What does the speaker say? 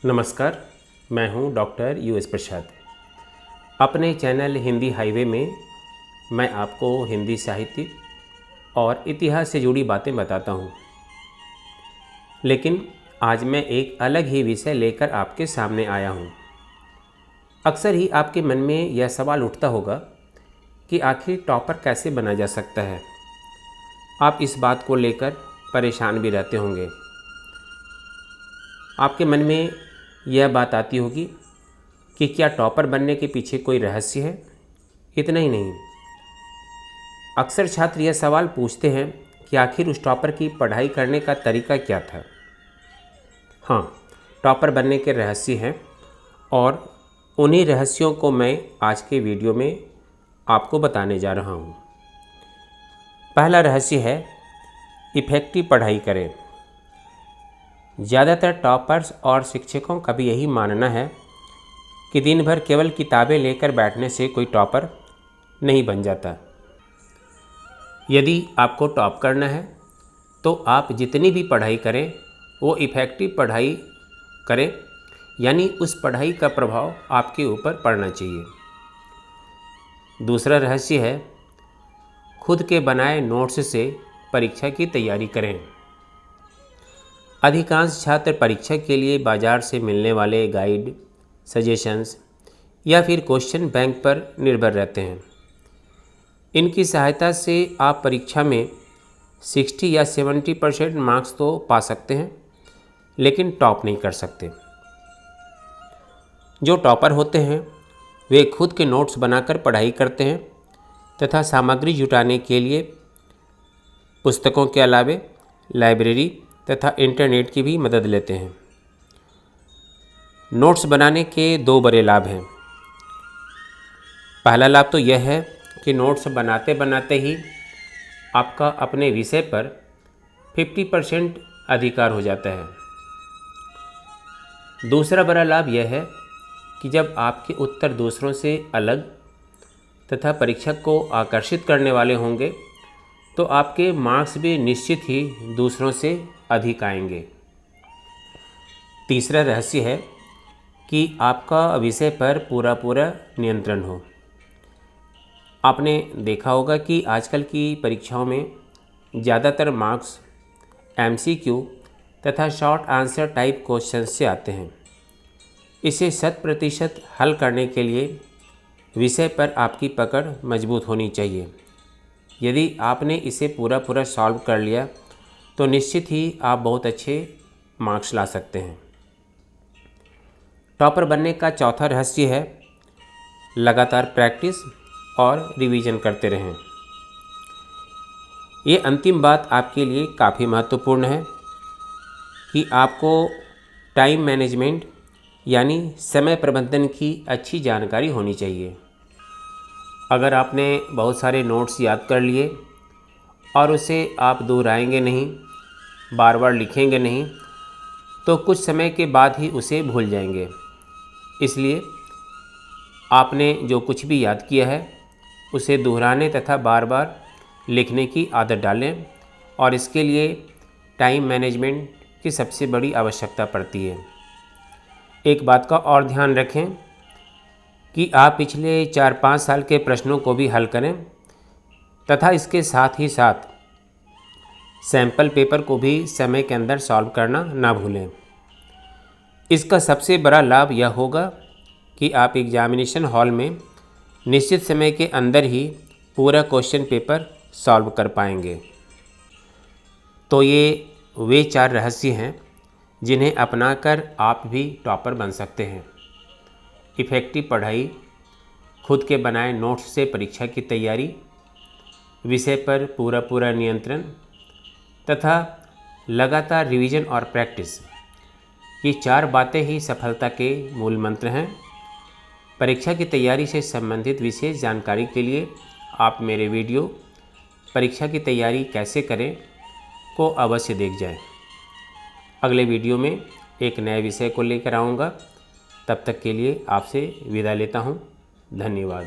नमस्कार, मैं हूं डॉक्टर यूएस प्रसाद। अपने चैनल हिंदी हाईवे में मैं आपको हिंदी साहित्य और इतिहास से जुड़ी बातें बताता हूं। लेकिन आज मैं एक अलग ही विषय लेकर आपके सामने आया हूं। अक्सर ही आपके मन में यह सवाल उठता होगा कि आखिर टॉपर कैसे बना जा सकता है। आप इस बात को लेकर परेशान भी रहते होंगे। आपके मन में यह बात आती होगी कि क्या टॉपर बनने के पीछे कोई रहस्य है। इतना ही नहीं, अक्सर छात्र यह सवाल पूछते हैं कि आखिर उस टॉपर की पढ़ाई करने का तरीका क्या था। हाँ, टॉपर बनने के रहस्य हैं और उन्हीं रहस्यों को मैं आज के वीडियो में आपको बताने जा रहा हूँ। पहला रहस्य है इफ़ेक्टिव पढ़ाई करें। ज़्यादातर टॉपर्स और शिक्षकों का भी यही मानना है कि दिन भर केवल किताबें लेकर बैठने से कोई टॉपर नहीं बन जाता। यदि आपको टॉप करना है तो आप जितनी भी पढ़ाई करें वो इफ़ेक्टिव पढ़ाई करें, यानी उस पढ़ाई का प्रभाव आपके ऊपर पड़ना चाहिए। दूसरा रहस्य है खुद के बनाए नोट्स से परीक्षा की तैयारी करें। अधिकांश छात्र परीक्षा के लिए बाज़ार से मिलने वाले गाइड, सजेशंस या फिर क्वेश्चन बैंक पर निर्भर रहते हैं। इनकी सहायता से आप परीक्षा में 60 या 70% मार्क्स तो पा सकते हैं, लेकिन टॉप नहीं कर सकते। जो टॉपर होते हैं वे खुद के नोट्स बनाकर पढ़ाई करते हैं तथा सामग्री जुटाने के लिए पुस्तकों के अलावे लाइब्रेरी तथा इंटरनेट की भी मदद लेते हैं। नोट्स बनाने के दो बड़े लाभ हैं। पहला लाभ तो यह है कि नोट्स बनाते बनाते ही आपका अपने विषय पर 50% अधिकार हो जाता है। दूसरा बड़ा लाभ यह है कि जब आपके उत्तर दूसरों से अलग तथा परीक्षक को आकर्षित करने वाले होंगे तो आपके मार्क्स भी निश्चित ही दूसरों से अधिक आएंगे। तीसरा रहस्य है कि आपका विषय पर पूरा नियंत्रण हो। आपने देखा होगा कि आजकल की परीक्षाओं में ज़्यादातर मार्क्स MCQ तथा शॉर्ट आंसर टाइप क्वेश्चन से आते हैं। इसे 100% हल करने के लिए विषय पर आपकी पकड़ मजबूत होनी चाहिए। यदि आपने इसे पूरा सॉल्व कर लिया तो निश्चित ही आप बहुत अच्छे मार्क्स ला सकते हैं। टॉपर बनने का चौथा रहस्य है लगातार प्रैक्टिस और रिवीजन करते रहें। ये अंतिम बात आपके लिए काफ़ी महत्वपूर्ण है कि आपको टाइम मैनेजमेंट यानी समय प्रबंधन की अच्छी जानकारी होनी चाहिए। अगर आपने बहुत सारे नोट्स याद कर लिए और उसे आप दोहराएंगे नहीं, बार बार लिखेंगे नहीं, तो कुछ समय के बाद ही उसे भूल जाएंगे। इसलिए आपने जो कुछ भी याद किया है उसे दोहराने तथा बार बार लिखने की आदत डालें और इसके लिए टाइम मैनेजमेंट की सबसे बड़ी आवश्यकता पड़ती है। एक बात का और ध्यान रखें कि आप पिछले 4-5 साल के प्रश्नों को भी हल करें तथा इसके साथ ही साथ सैंपल पेपर को भी समय के अंदर सॉल्व करना ना भूलें। इसका सबसे बड़ा लाभ यह होगा कि आप एग्जामिनेशन हॉल में निश्चित समय के अंदर ही पूरा क्वेश्चन पेपर सॉल्व कर पाएंगे। तो ये वे 4 रहस्य हैं जिन्हें अपनाकर आप भी टॉपर बन सकते हैं। इफ़ेक्टिव पढ़ाई, खुद के बनाए नोट्स से परीक्षा की तैयारी, विषय पर पूरा नियंत्रण तथा लगातार रिवीजन और प्रैक्टिस, ये 4 बातें ही सफलता के मूल मंत्र हैं। परीक्षा की तैयारी से संबंधित विशेष जानकारी के लिए आप मेरे वीडियो परीक्षा की तैयारी कैसे करें को अवश्य देख जाएं। अगले वीडियो में एक नए विषय को लेकर आऊँगा। तब तक के लिए आपसे विदा लेता हूँ। धन्यवाद।